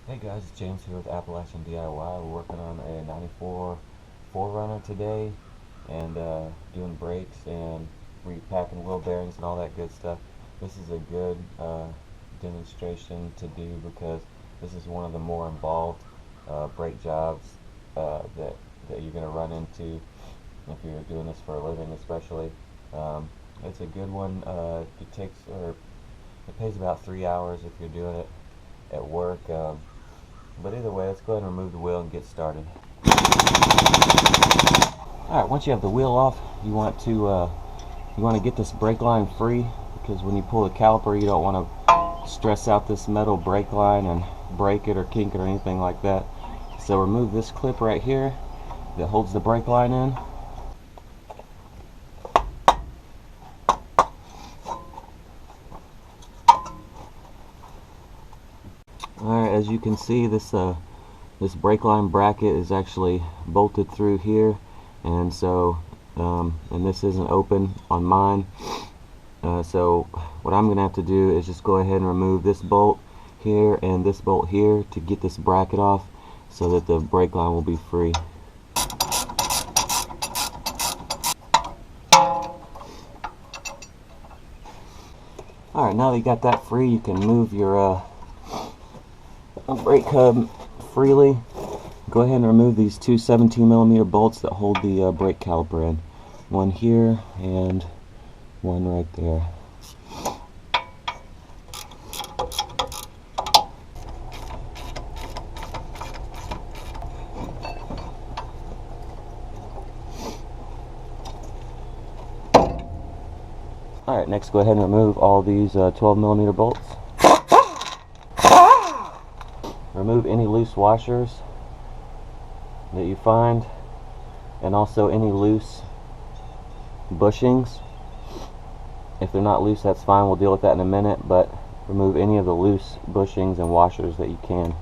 Hey guys, it's James here with Appalachian DIY. We're working on a 94 4Runner today and doing brakes and repacking wheel bearings and all that good stuff. This is a good demonstration to do because this is one of the more involved brake jobs that you're going to run into if you're doing this for a living, especially. It's a good one. It pays about 3 hours if you're doing it at work. But either way, let's go ahead and remove the wheel and get started. Alright, once you have the wheel off, you want to get this brake line free, because when you pull the caliper you don't want to stress out this metal brake line and break it or kink it or anything like that. So remove this clip right here that holds the brake line in. Alright, as you can see, this brake line bracket is actually bolted through here, and so and this isn't open on mine. So what I'm going to have to do is just go ahead and remove this bolt here and this bolt here to get this bracket off so that the brake line will be free. Alright, now that you got that free, you can move your brake hub freely. Go ahead and remove these two 17mm bolts that hold the brake caliper in. One here and one right there. Alright, next go ahead and remove all these 12mm bolts. Remove any loose washers that you find, and also any loose bushings. If they're not loose, that's fine, we'll deal with that in a minute, but remove any of the loose bushings and washers that you can.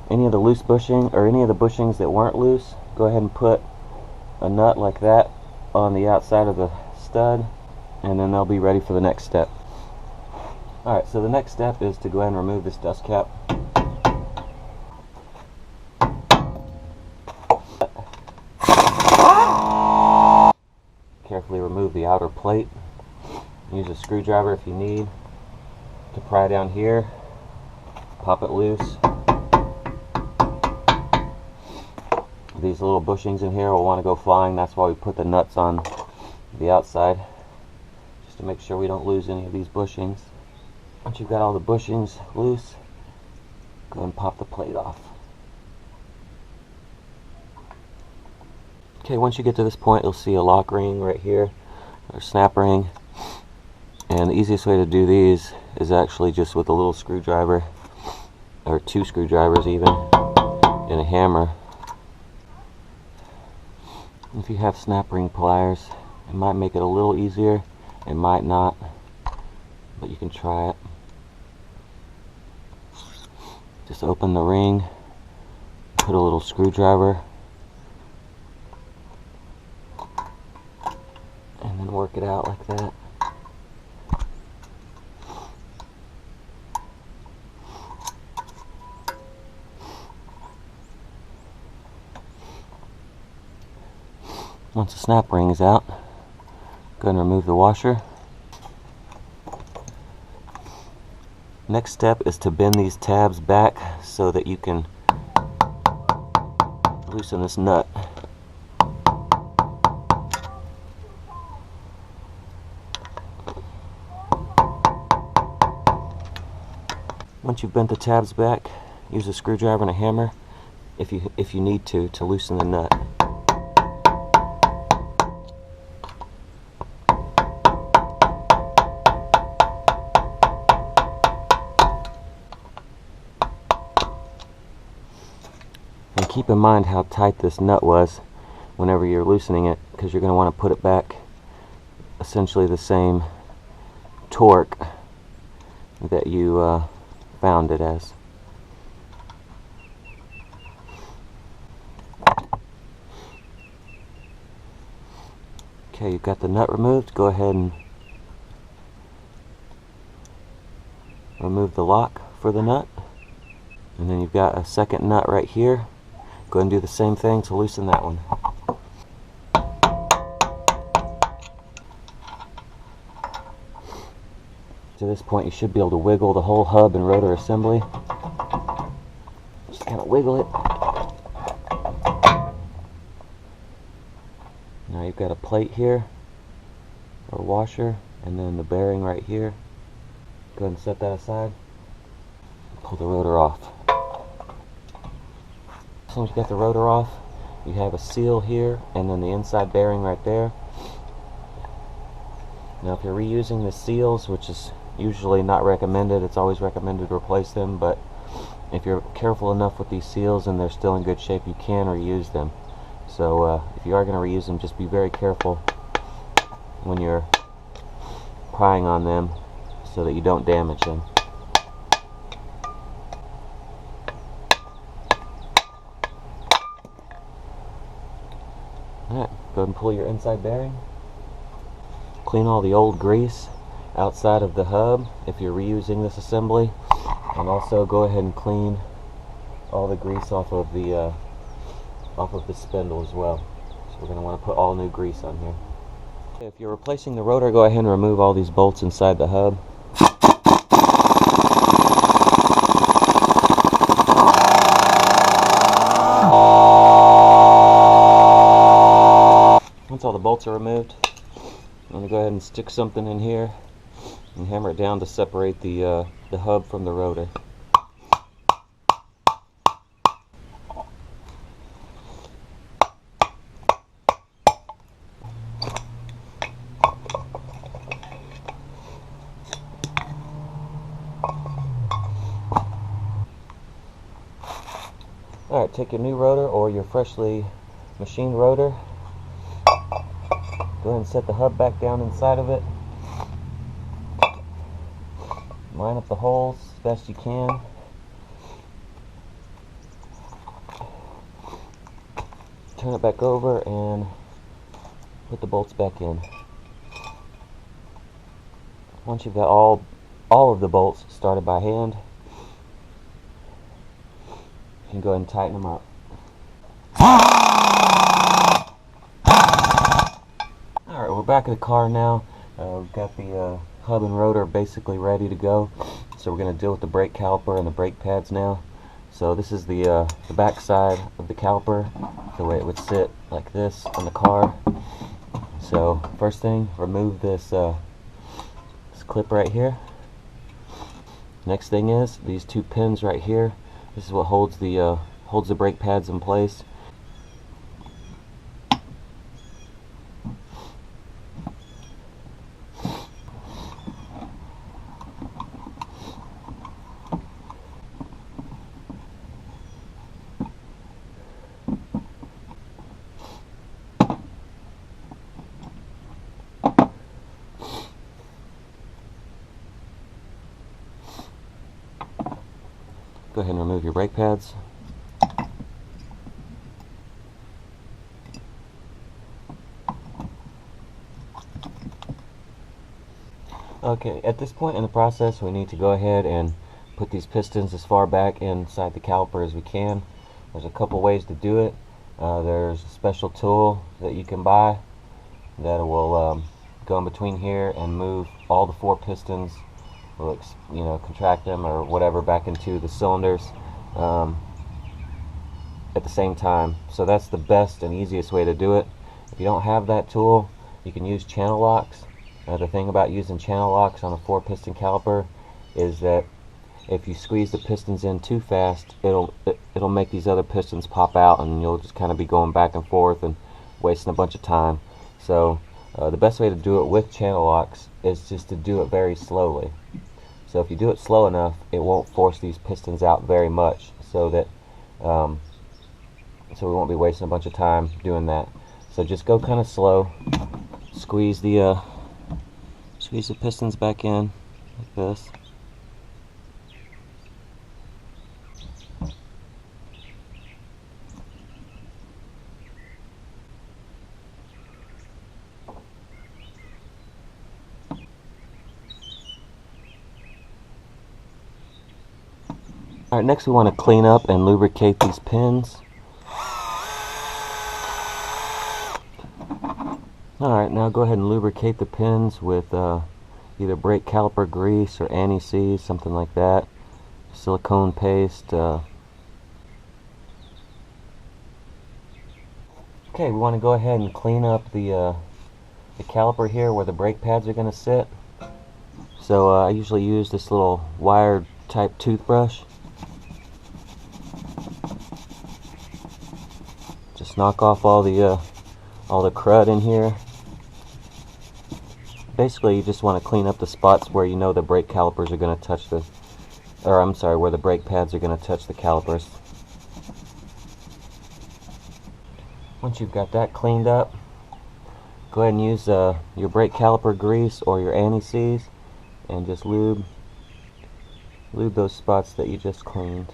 Any of the loose bushing, or any of the bushings that weren't loose, go ahead and put a nut like that on the outside of the stud, and then they'll be ready for the next step. Alright, so the next step is to go ahead and remove this dust cap. Carefully remove the outer plate. Use a screwdriver if you need to pry down here. Pop it loose. These little bushings in here will want to go flying. That's why we put the nuts on the outside, just to make sure we don't lose any of these bushings. Once you've got all the bushings loose, go ahead and pop the plate off. Okay, once you get to this point, you'll see a lock ring right here, or snap ring. And the easiest way to do these is actually just with a little screwdriver, or two screwdrivers even, and a hammer. If you have snap ring pliers, it might make it a little easier, it might not, but you can try it. Just open the ring, put a little screwdriver, and then work it out like that. Once the snap ring is out, go ahead and remove the washer. Next step is to bend these tabs back so that you can loosen this nut. Once you've bent the tabs back, use a screwdriver and a hammer if you need to loosen the nut. And keep in mind how tight this nut was whenever you're loosening it, because you're going to want to put it back essentially the same torque that you found it as. Okay, you've got the nut removed. Go ahead and remove the lock for the nut. And then you've got a second nut right here. Go ahead and do the same thing to loosen that one. To this point you should be able to wiggle the whole hub and rotor assembly. Just kind of wiggle it. Now you've got a plate here, or washer, and then the bearing right here. Go ahead and set that aside. Pull the rotor off. As soon as you get the rotor off, you have a seal here, and then the inside bearing right there. Now if you're reusing the seals, which is usually not recommended, it's always recommended to replace them, but if you're careful enough with these seals and they're still in good shape, you can reuse them. So if you are going to reuse them, just be very careful when you're prying on them so that you don't damage them. Alright, go ahead and pull your inside bearing. Clean all the old grease outside of the hub if you're reusing this assembly, and also go ahead and clean all the grease off of the spindle as well. So we're going to want to put all new grease on here. If you're replacing the rotor, go ahead and remove all these bolts inside the hub. Once all the bolts are removed, I'm going to go ahead and stick something in here and hammer it down to separate the hub from the rotor. Alright, take your new rotor or your freshly machined rotor. Go ahead and set the hub back down inside of it. Line up the holes as best you can. Turn it back over and put the bolts back in. Once you've got all of the bolts started by hand, you can go ahead and tighten them up. Alright, we're back at the car now. We've got the hub and rotor basically ready to go. So we're going to deal with the brake caliper and the brake pads now. So this is the back side of the caliper, the way it would sit like this on the car. So first thing, remove this clip right here. Next thing is these two pins right here. This is what holds the brake pads in place. Go ahead and remove your brake pads. Okay, at this point in the process we need to go ahead and put these pistons as far back inside the caliper as we can. There's a couple ways to do it. There's a special tool that you can buy that will go in between here and move all the 4 pistons, will contract them or whatever back into the cylinders at the same time. So that's the best and easiest way to do it. If you don't have that tool, you can use channel locks. The thing about using channel locks on a 4-piston caliper is that if you squeeze the pistons in too fast, it'll make these other pistons pop out, and you'll just kind of be going back and forth and wasting a bunch of time. So the best way to do it with channel locks is just to do it very slowly. So if you do it slow enough, it won't force these pistons out very much, so that so we won't be wasting a bunch of time doing that. So just go kind of slow. Squeeze the pistons back in like this. Alright, next we want to clean up and lubricate these pins. Alright, now go ahead and lubricate the pins with either brake caliper grease or anti-seize, something like that. Silicone paste. Okay, we want to go ahead and clean up the caliper here where the brake pads are going to sit. So I usually use this little wired type toothbrush. Just knock off all the crud in here. Basically, you just want to clean up the spots where you know the brake calipers are going to touch the, or I'm sorry, where the brake pads are going to touch the calipers. Once you've got that cleaned up, go ahead and use your brake caliper grease or your anti-seize and just lube those spots that you just cleaned.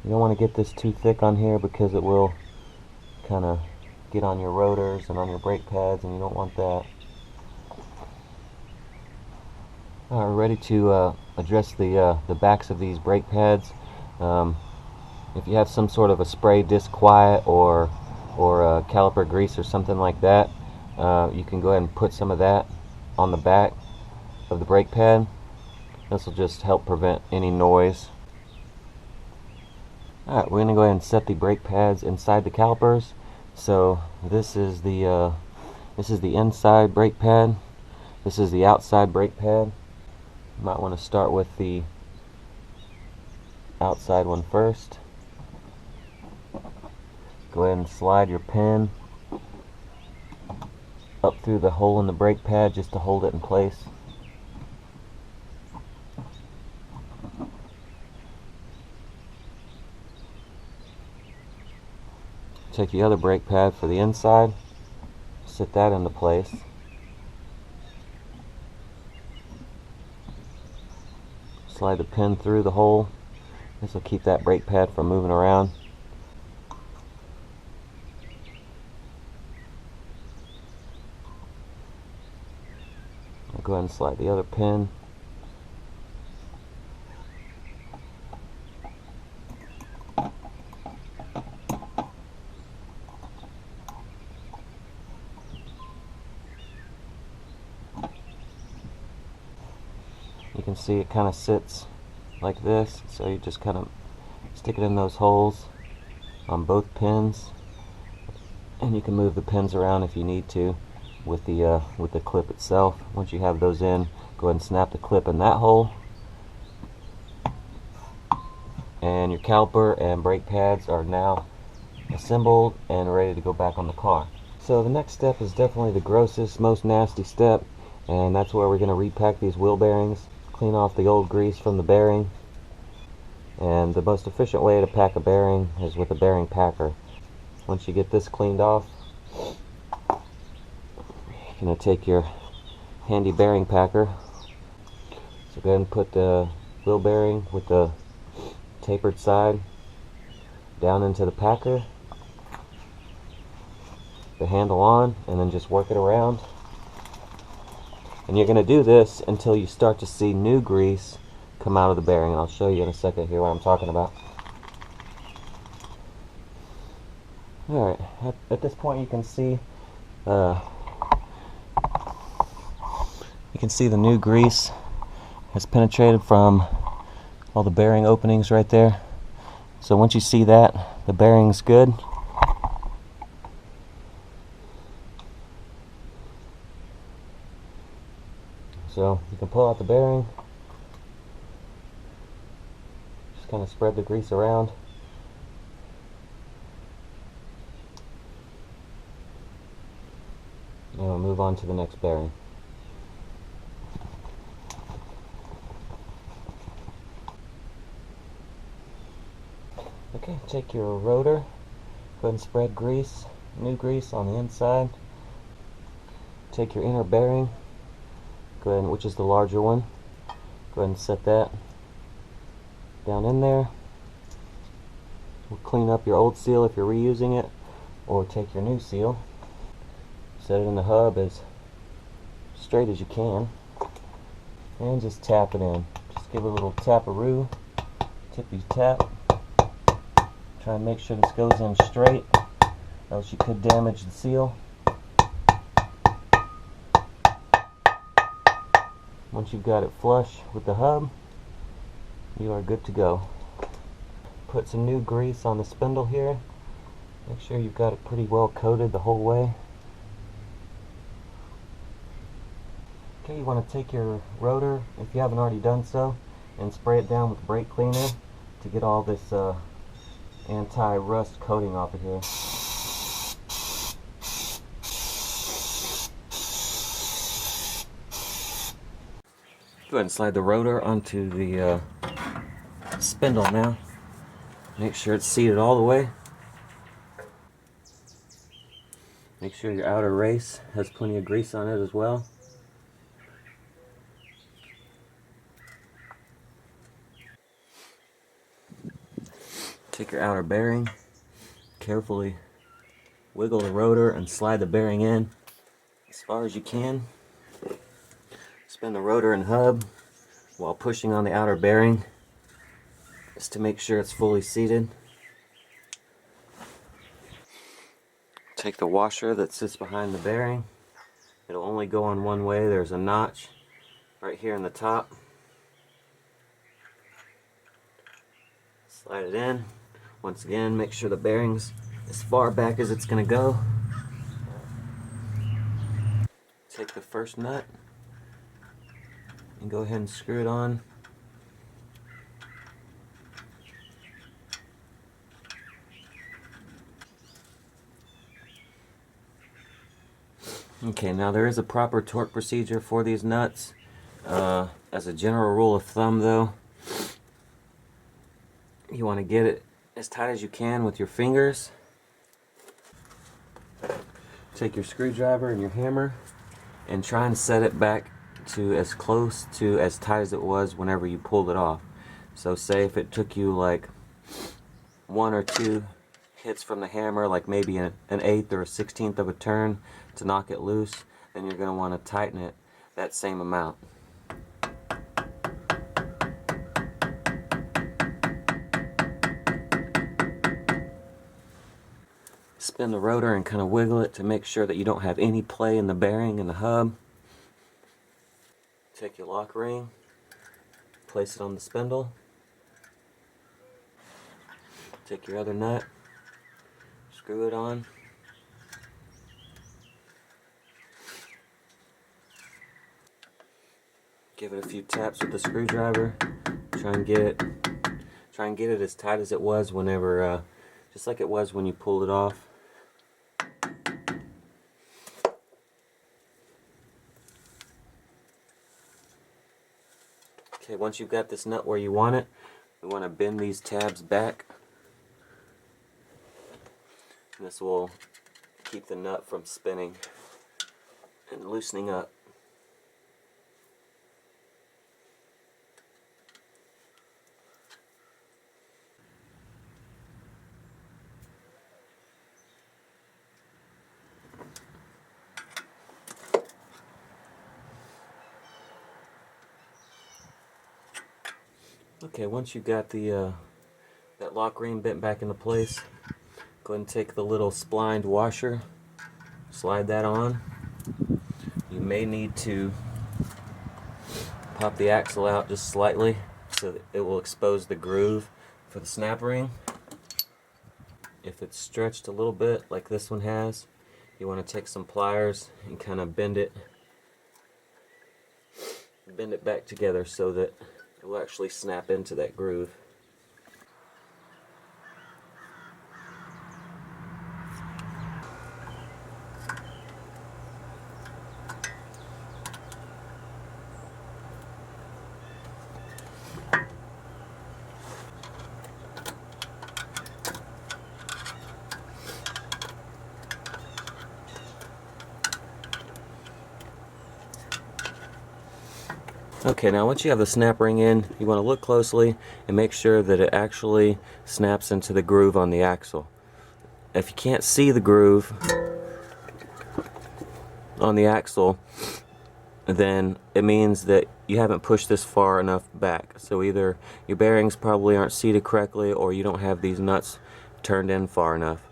You don't want to get this too thick on here because it will kind of get on your rotors and on your brake pads, and you don't want that. Alright, we're ready to address the backs of these brake pads. If you have some sort of a spray disc quiet or caliper grease or something like that, you can go ahead and put some of that on the back of the brake pad. This will just help prevent any noise. Alright, we're going to go ahead and set the brake pads inside the calipers. So this is the inside brake pad. This is the outside brake pad. You might want to start with the outside one first. Go ahead and slide your pin up through the hole in the brake pad just to hold it in place. Take the other brake pad for the inside, sit that into place. Slide the pin through the hole. This will keep that brake pad from moving around. I'll go ahead and slide the other pin. You can see it kind of sits like this, so you just kind of stick it in those holes on both pins, and you can move the pins around if you need to with the clip itself. Once you have those in, go ahead and snap the clip in that hole, and your caliper and brake pads are now assembled and ready to go back on the car. So the next step is definitely the grossest, most nasty step, and that's where we're going to repack these wheel bearings. Clean off the old grease from the bearing, and the most efficient way to pack a bearing is with a bearing packer. Once you get this cleaned off, you're going to take your handy bearing packer. So go ahead and put the wheel bearing with the tapered side down into the packer, the handle on, and then just work it around. And you're going to do this until you start to see new grease come out of the bearing. And I'll show you in a second here what I'm talking about. Alright, at this point you can see the new grease has penetrated from all the bearing openings right there. So once you see that, the bearing's good. So you can pull out the bearing, just kind of spread the grease around. And we'll move on to the next bearing. Okay, take your rotor, go ahead and spread grease, new grease on the inside. Take your inner bearing, go ahead, which is the larger one, go ahead and set that down in there. We'll clean up your old seal if you're reusing it, or take your new seal, set it in the hub as straight as you can, and just tap it in. Just Just give it a little taparoo, tippy tap. Try and make sure this goes in straight, else you could damage the seal. Once you've got it flush with the hub, you are good to go. Put some new grease on the spindle here. Make sure you've got it pretty well coated the whole way. Okay, you want to take your rotor, if you haven't already done so, and spray it down with brake cleaner to get all this anti-rust coating off of here. Go ahead and slide the rotor onto the spindle now. Make sure it's seated all the way. Make sure your outer race has plenty of grease on it as well. Take your outer bearing, carefully wiggle the rotor and slide the bearing in as far as you can. Spin the rotor and hub while pushing on the outer bearing just to make sure it's fully seated. Take the washer that sits behind the bearing. It'll only go on one way. There's a notch right here in the top. Slide it in. Once again, make sure the bearing's as far back as it's going to go. Take the first nut and go ahead and screw it on. Okay, now there is a proper torque procedure for these nuts. As a general rule of thumb though, you want to get it as tight as you can with your fingers. Take your screwdriver and your hammer and try and set it back to as close to as tight as it was whenever you pulled it off. So say if it took you like 1 or 2 hits from the hammer, like maybe an 1/8 or a 1/16 of a turn to knock it loose, then you're going to want to tighten it that same amount. Spin the rotor and kind of wiggle it to make sure that you don't have any play in the bearing and the hub. Take your lock ring, place it on the spindle. Take your other nut, screw it on. Give it a few taps with the screwdriver. Try and get it as tight as it was whenever, just like it was when you pulled it off. Okay, once you've got this nut where you want it, we want to bend these tabs back. And this will keep the nut from spinning and loosening up. Okay, once you've got the that lock ring bent back into place, go ahead and take the little splined washer, slide that on. You may need to pop the axle out just slightly so that it will expose the groove for the snap ring. If it's stretched a little bit like this one has, you want to take some pliers and kind of bend it back together so that it will actually snap into that groove. Okay, now once you have the snap ring in, you want to look closely and make sure that it actually snaps into the groove on the axle. If you can't see the groove on the axle, then it means that you haven't pushed this far enough back. So either your bearings probably aren't seated correctly, or you don't have these nuts turned in far enough.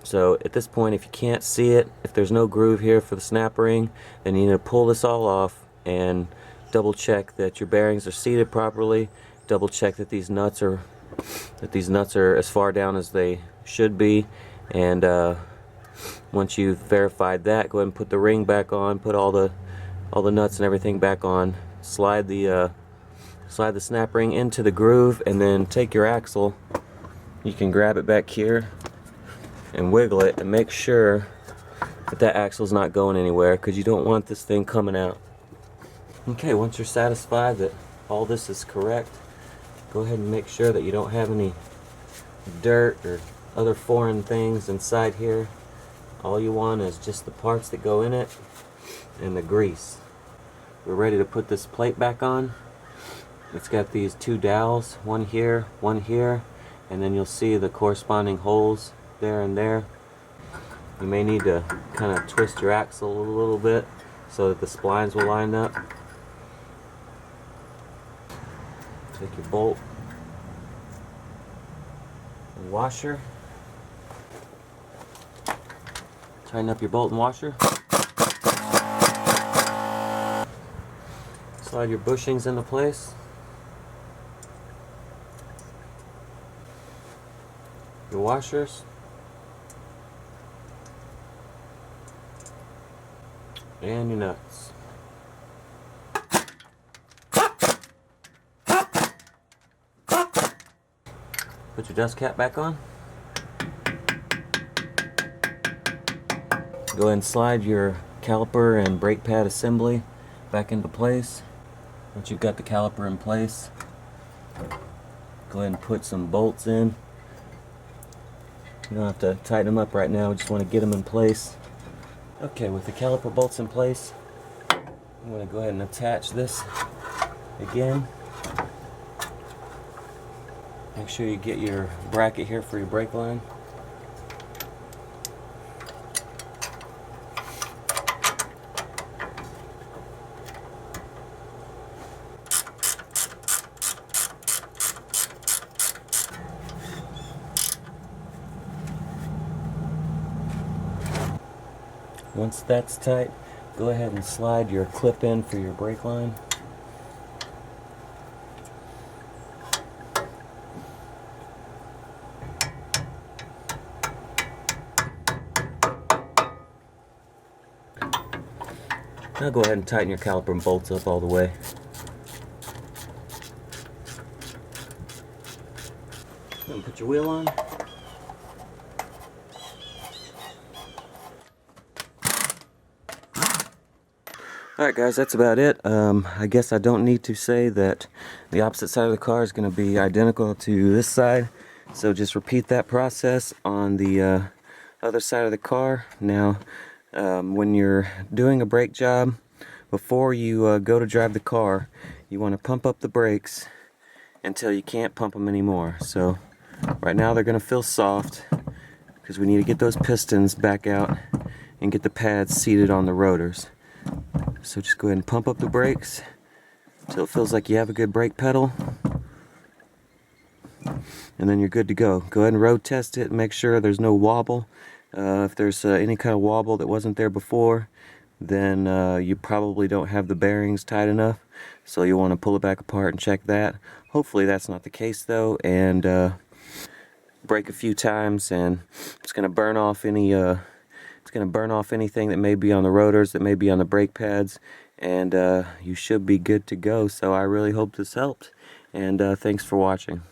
So at this point, if you can't see it, if there's no groove here for the snap ring, then you need to pull this all off and double check that your bearings are seated properly. Double check that these nuts are as far down as they should be, and once you've verified that, go ahead and put the ring back on, put all the nuts and everything back on, slide the snap ring into the groove, and then take your axle. You can grab it back here and wiggle it and make sure that axle's not going anywhere, because you don't want this thing coming out. Okay, once you're satisfied that all this is correct, go ahead and make sure that you don't have any dirt or other foreign things inside here. All you want is just the parts that go in it and the grease. We're ready to put this plate back on. It's got these two dowels, one here, and then you'll see the corresponding holes there and there. You may need to kind of twist your axle a little bit so that the splines will line up. Take your bolt and washer. Tighten up your bolt and washer. Slide your bushings into place. Your washers. And your nuts. Put your dust cap back on. Go ahead and slide your caliper and brake pad assembly back into place. Once you've got the caliper in place, go ahead and put some bolts in. You don't have to tighten them up right now, we just want to get them in place. Okay, with the caliper bolts in place, I'm going to go ahead and attach this again. Make sure you get your bracket here for your brake line. Once that's tight, go ahead and slide your clip in for your brake line. Now go ahead and tighten your caliper and bolts up all the way. Then put your wheel on. Alright guys, that's about it. I guess I don't need to say that the opposite side of the car is going to be identical to this side. So just repeat that process on the other side of the car. Now, when you're doing a brake job, before you go to drive the car, you want to pump up the brakes until you can't pump them anymore. So right now they're going to feel soft because we need to get those pistons back out and get the pads seated on the rotors. So just go ahead and pump up the brakes until it feels like you have a good brake pedal, and then you're good to go. Go ahead and road test it and make sure there's no wobble. If there's any kind of wobble that wasn't there before, then you probably don't have the bearings tight enough, so you want to pull it back apart and check that. Hopefully that's not the case though, and brake a few times, and it's going to burn off any anything that may be on the rotors, that may be on the brake pads, and you should be good to go. So I really hope this helped, and thanks for watching.